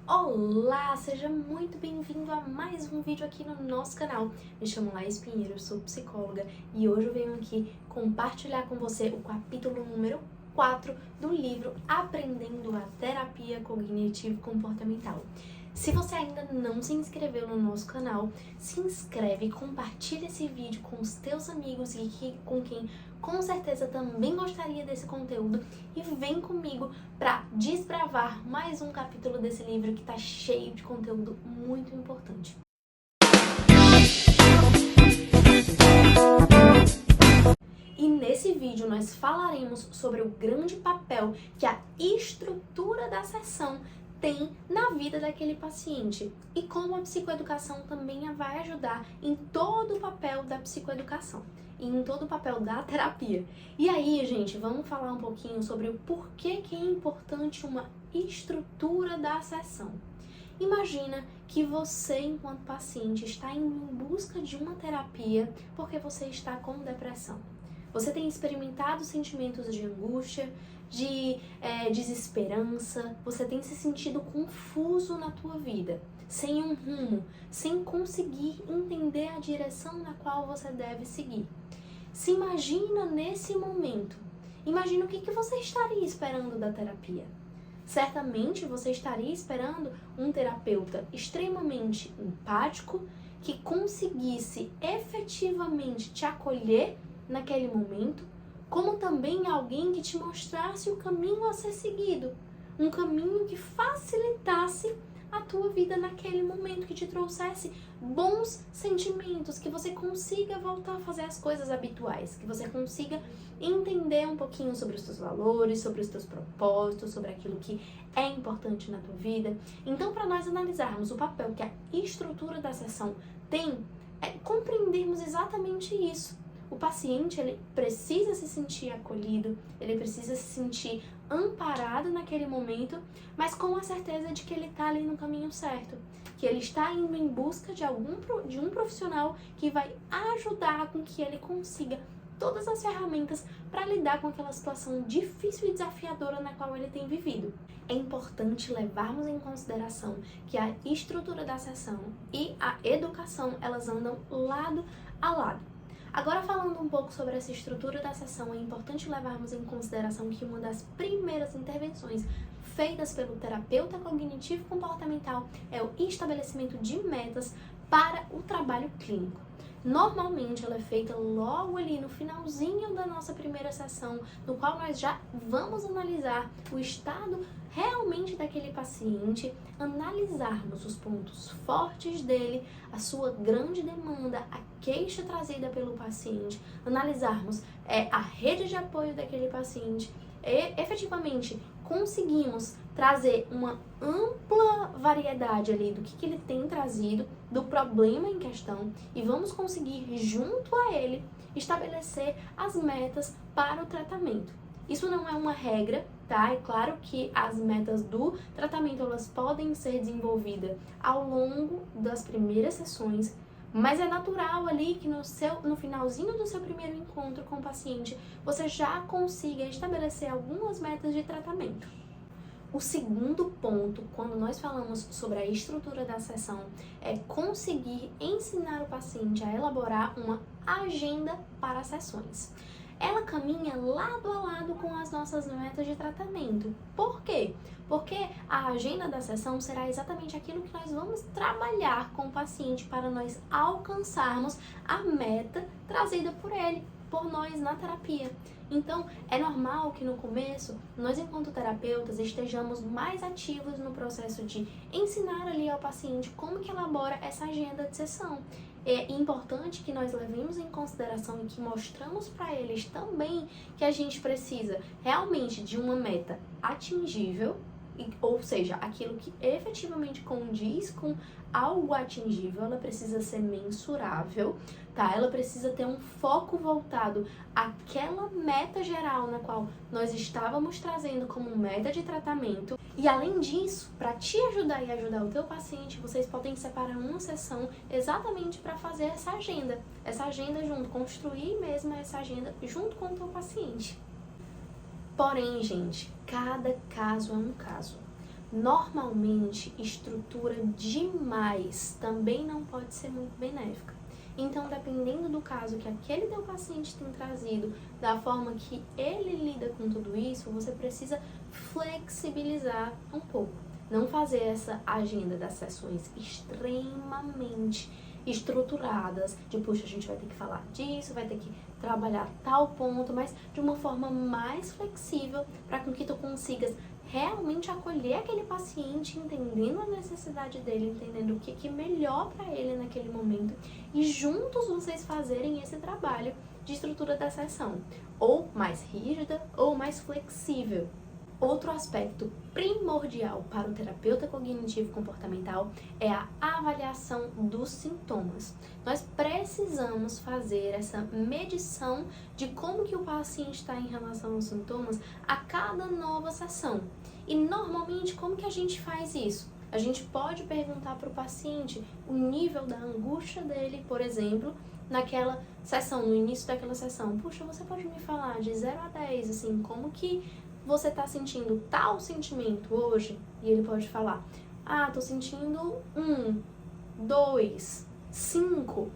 Olá, seja muito bem-vindo a mais um vídeo aqui no nosso canal. Me chamo Laís Pinheiro, eu sou psicóloga e hoje eu venho aqui compartilhar com você o capítulo número 4 do livro Aprendendo a Terapia Cognitivo-Comportamental. Se você ainda não se inscreveu no nosso canal, se inscreve e compartilha esse vídeo com os teus amigos e com quem com certeza também gostaria desse conteúdo e vem comigo para desbravar mais um capítulo desse livro que está cheio de conteúdo muito importante. E nesse vídeo nós falaremos sobre o grande papel que a estrutura da sessão tem na vida daquele paciente e como a psicoeducação também vai ajudar em todo o papel da psicoeducação e em todo o papel da terapia. E aí, gente, vamos falar um pouquinho sobre o porquê que é importante uma estrutura da sessão. Imagina que você, enquanto paciente, está indo em busca de uma terapia porque você está com depressão. Você tem experimentado sentimentos de angústia, de desesperança, você tem se sentido confuso na tua vida, sem um rumo, sem conseguir entender a direção na qual você deve seguir. Se imagina nesse momento, imagina o que você estaria esperando da terapia. Certamente você estaria esperando um terapeuta extremamente empático, que conseguisse efetivamente te acolher naquele momento, como também alguém que te mostrasse o caminho a ser seguido, um caminho que facilitasse a tua vida naquele momento, que te trouxesse bons sentimentos, que você consiga voltar a fazer as coisas habituais, que você consiga entender um pouquinho sobre os teus valores, sobre os teus propósitos, sobre aquilo que é importante na tua vida. Então, para nós analisarmos o papel que a estrutura da sessão tem, é compreendermos exatamente isso. O paciente, ele precisa se sentir acolhido, ele precisa se sentir amparado naquele momento, mas com a certeza de que ele está ali no caminho certo, que ele está indo em busca de um profissional que vai ajudar com que ele consiga todas as ferramentas para lidar com aquela situação difícil e desafiadora na qual ele tem vivido. É importante levarmos em consideração que a estrutura da sessão e a educação, elas andam lado a lado. Agora, falando um pouco sobre essa estrutura da sessão, é importante levarmos em consideração que uma das primeiras intervenções feitas pelo terapeuta cognitivo-comportamental é o estabelecimento de metas para o trabalho clínico. Normalmente ela é feita logo ali no finalzinho da nossa primeira sessão, no qual nós já vamos analisar o estado realmente daquele paciente, analisarmos os pontos fortes dele, a sua grande demanda, a queixa trazida pelo paciente, analisarmos a rede de apoio daquele paciente, e efetivamente conseguimos trazer uma ampla variedade ali do que ele tem trazido, do problema em questão, e vamos conseguir, junto a ele, estabelecer as metas para o tratamento. Isso não é uma regra, tá? É claro que as metas do tratamento, elas podem ser desenvolvidas ao longo das primeiras sessões, mas é natural ali que no finalzinho do seu primeiro encontro com o paciente, você já consiga estabelecer algumas metas de tratamento. O segundo ponto, quando nós falamos sobre a estrutura da sessão, é conseguir ensinar o paciente a elaborar uma agenda para as sessões. Ela caminha lado a lado com as nossas metas de tratamento. Por quê? Porque a agenda da sessão será exatamente aquilo que nós vamos trabalhar com o paciente para nós alcançarmos a meta trazida por nós na terapia. Então, é normal que no começo, nós enquanto terapeutas estejamos mais ativos no processo de ensinar ali ao paciente como que elabora essa agenda de sessão. É importante que nós levemos em consideração e que mostramos para eles também que a gente precisa realmente de uma meta atingível, ou seja, aquilo que efetivamente condiz com algo atingível, ela precisa ser mensurável, tá? Ela precisa ter um foco voltado àquela meta geral na qual nós estávamos trazendo como meta de tratamento. E além disso, para te ajudar e ajudar o teu paciente, vocês podem separar uma sessão exatamente para fazer essa agenda junto, construir mesmo essa agenda junto com o teu paciente. Porém, gente, cada caso é um caso. Normalmente, estrutura demais também não pode ser muito benéfica. Então, dependendo do caso que aquele teu paciente tem trazido, da forma que ele lida com tudo isso, você precisa flexibilizar um pouco. Não fazer essa agenda das sessões extremamente estruturadas, de puxa, a gente vai ter que falar disso, vai ter que trabalhar tal ponto, mas de uma forma mais flexível, para com que tu consigas realmente acolher aquele paciente, entendendo a necessidade dele, entendendo o que é melhor para ele naquele momento, e juntos vocês fazerem esse trabalho de estrutura da sessão, ou mais rígida ou mais flexível. Outro aspecto primordial para o terapeuta cognitivo-comportamental é a avaliação dos sintomas. Nós precisamos fazer essa medição de como que o paciente está em relação aos sintomas a cada nova sessão. E normalmente, como que a gente faz isso? A gente pode perguntar para o paciente o nível da angústia dele, por exemplo, naquela sessão, no início daquela sessão. Puxa, você pode me falar de 0 a 10, assim, como que você tá sentindo tal sentimento hoje? E ele pode falar, tô sentindo 1, 2, 5.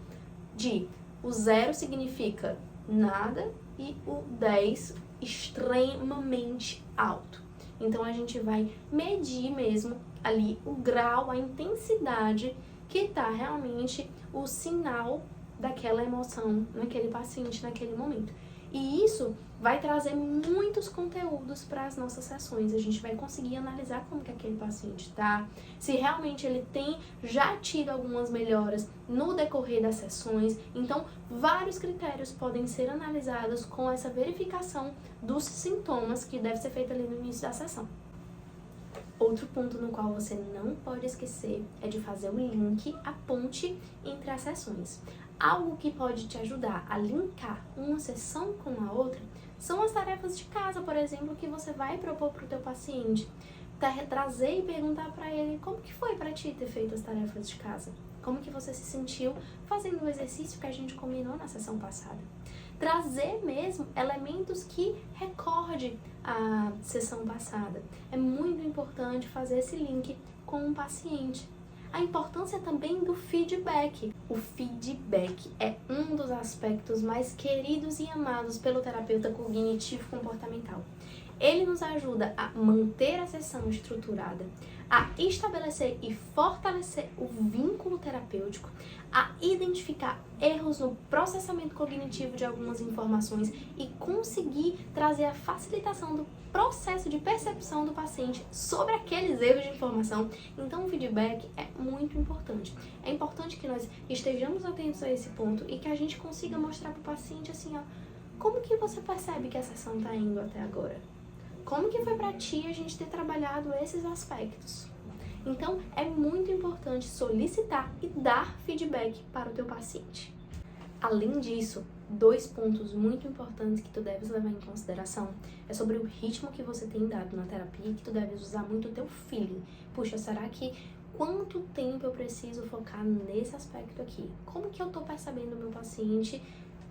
O 0 significa nada e o 10 extremamente alto. Então a gente vai medir mesmo ali o grau, a intensidade que tá realmente o sinal daquela emoção naquele paciente naquele momento. E isso vai trazer muitos conteúdos para as nossas sessões. A gente vai conseguir analisar como que aquele paciente está, se realmente ele tem já tido algumas melhoras no decorrer das sessões. Então, vários critérios podem ser analisados com essa verificação dos sintomas que deve ser feita ali no início da sessão. Outro ponto no qual você não pode esquecer é de fazer o link, a ponte entre as sessões. Algo que pode te ajudar a linkar uma sessão com a outra são as tarefas de casa, por exemplo, que você vai propor para o teu paciente. Trazer e perguntar para ele como que foi para ti ter feito as tarefas de casa. Como que você se sentiu fazendo o exercício que a gente combinou na sessão passada. Trazer mesmo elementos que recorde a sessão passada. É muito importante fazer esse link com o paciente. A importância também do feedback. O feedback é um dos aspectos mais queridos e amados pelo terapeuta cognitivo-comportamental. Ele nos ajuda a manter a sessão estruturada, a estabelecer e fortalecer o vínculo terapêutico, a identificar erros no processamento cognitivo de algumas informações e conseguir trazer a facilitação do processo de percepção do paciente sobre aqueles erros de informação. Então, o feedback é muito importante. É importante que nós estejamos atentos a esse ponto e que a gente consiga mostrar para o paciente assim, como que você percebe que a sessão está indo até agora? Como que foi para ti a gente ter trabalhado esses aspectos? Então, é muito importante solicitar e dar feedback para o teu paciente. Além disso, 2 pontos muito importantes que tu deves levar em consideração é sobre o ritmo que você tem dado na terapia, que tu deves usar muito o teu feeling. Puxa, será que quanto tempo eu preciso focar nesse aspecto aqui? Como que eu tô percebendo o meu paciente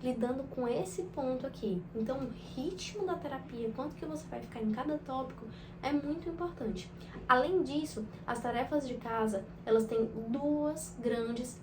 lidando com esse ponto aqui? Então, o ritmo da terapia, quanto que você vai ficar em cada tópico, é muito importante. Além disso, as tarefas de casa, elas têm 2 grandes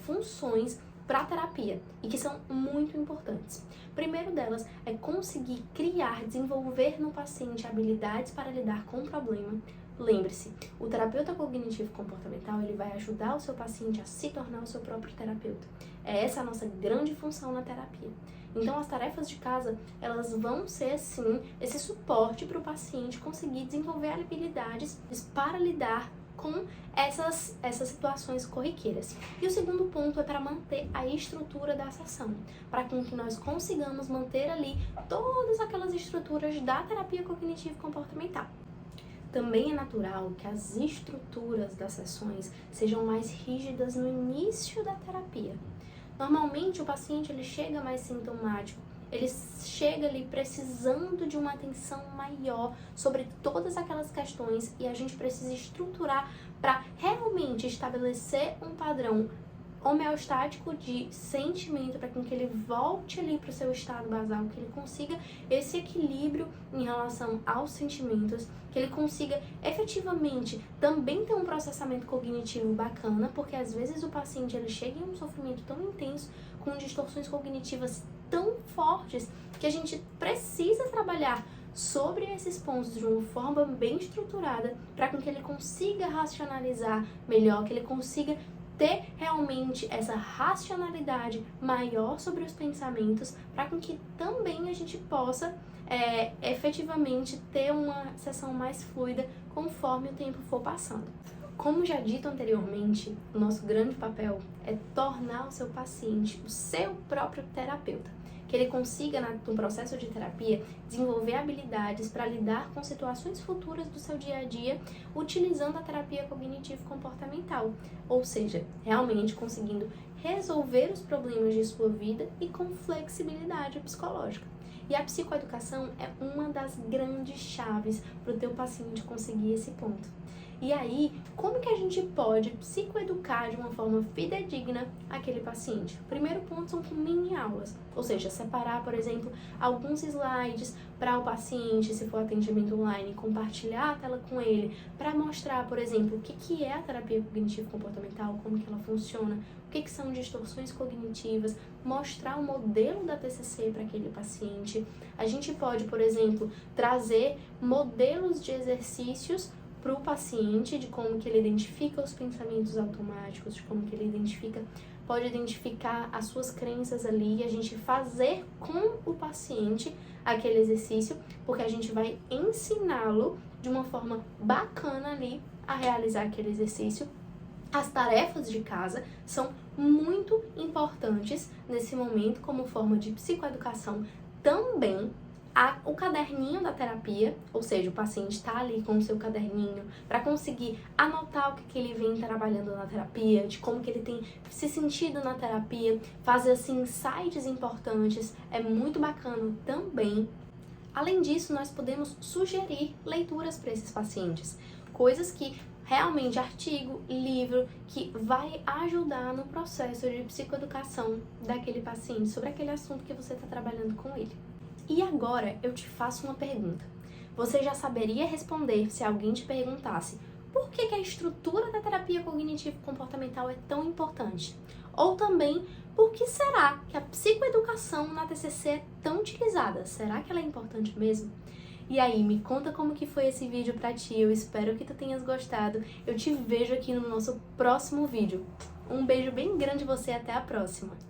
funções para a terapia e que são muito importantes. Primeiro delas é conseguir criar, desenvolver no paciente habilidades para lidar com o problema. Lembre-se, o terapeuta cognitivo-comportamental, ele vai ajudar o seu paciente a se tornar o seu próprio terapeuta. É essa a nossa grande função na terapia. Então, as tarefas de casa, elas vão ser, sim, esse suporte para o paciente conseguir desenvolver habilidades para lidar com essas situações corriqueiras. E o segundo ponto é para manter a estrutura da sessão, para que nós consigamos manter ali todas aquelas estruturas da terapia cognitivo-comportamental. Também é natural que as estruturas das sessões sejam mais rígidas no início da terapia. Normalmente o paciente ele chega mais sintomático, ele chega ali precisando de uma atenção maior sobre todas aquelas questões e a gente precisa estruturar para realmente estabelecer um padrão homeostático de sentimento, para que ele volte ali para o seu estado basal, que ele consiga esse equilíbrio em relação aos sentimentos, que ele consiga efetivamente também ter um processamento cognitivo bacana, porque às vezes o paciente ele chega em um sofrimento tão intenso, com distorções cognitivas tão fortes, que a gente precisa trabalhar sobre esses pontos de uma forma bem estruturada, para que ele consiga racionalizar melhor, que ele consiga ter realmente essa racionalidade maior sobre os pensamentos, para que também a gente possa efetivamente ter uma sessão mais fluida conforme o tempo for passando. Como já dito anteriormente, o nosso grande papel é tornar o seu paciente o seu próprio terapeuta, que ele consiga, no processo de terapia, desenvolver habilidades para lidar com situações futuras do seu dia a dia, utilizando a terapia cognitivo-comportamental, ou seja, realmente conseguindo resolver os problemas de sua vida e com flexibilidade psicológica. E a psicoeducação é uma das grandes chaves para o teu paciente conseguir esse ponto. E aí, como que a gente pode psicoeducar de uma forma fidedigna aquele paciente? O primeiro ponto são com mini aulas, ou seja, separar, por exemplo, alguns slides para o paciente, se for atendimento online, compartilhar a tela com ele, para mostrar, por exemplo, o que é a terapia cognitivo-comportamental, como que ela funciona, o que são distorções cognitivas, mostrar o modelo da TCC para aquele paciente. A gente pode, por exemplo, trazer modelos de exercícios para o paciente, de como que ele identifica os pensamentos automáticos, de como que ele pode identificar as suas crenças ali, e a gente fazer com o paciente aquele exercício, porque a gente vai ensiná-lo de uma forma bacana ali a realizar aquele exercício. As tarefas de casa são muito importantes nesse momento como forma de psicoeducação também. O caderninho da terapia, ou seja, o paciente está ali com o seu caderninho para conseguir anotar o que ele vem trabalhando na terapia, de como que ele tem se sentido na terapia, fazer assim insights importantes, é muito bacana também. Além disso, nós podemos sugerir leituras para esses pacientes, coisas que realmente, artigo, livro, que vai ajudar no processo de psicoeducação daquele paciente, sobre aquele assunto que você está trabalhando com ele. E agora eu te faço uma pergunta. Você já saberia responder se alguém te perguntasse por que a estrutura da terapia cognitivo-comportamental é tão importante? Ou também, por que será que a psicoeducação na TCC é tão utilizada? Será que ela é importante mesmo? E aí, me conta como que foi esse vídeo pra ti, eu espero que tu tenhas gostado. Eu te vejo aqui no nosso próximo vídeo. Um beijo bem grande em você e até a próxima!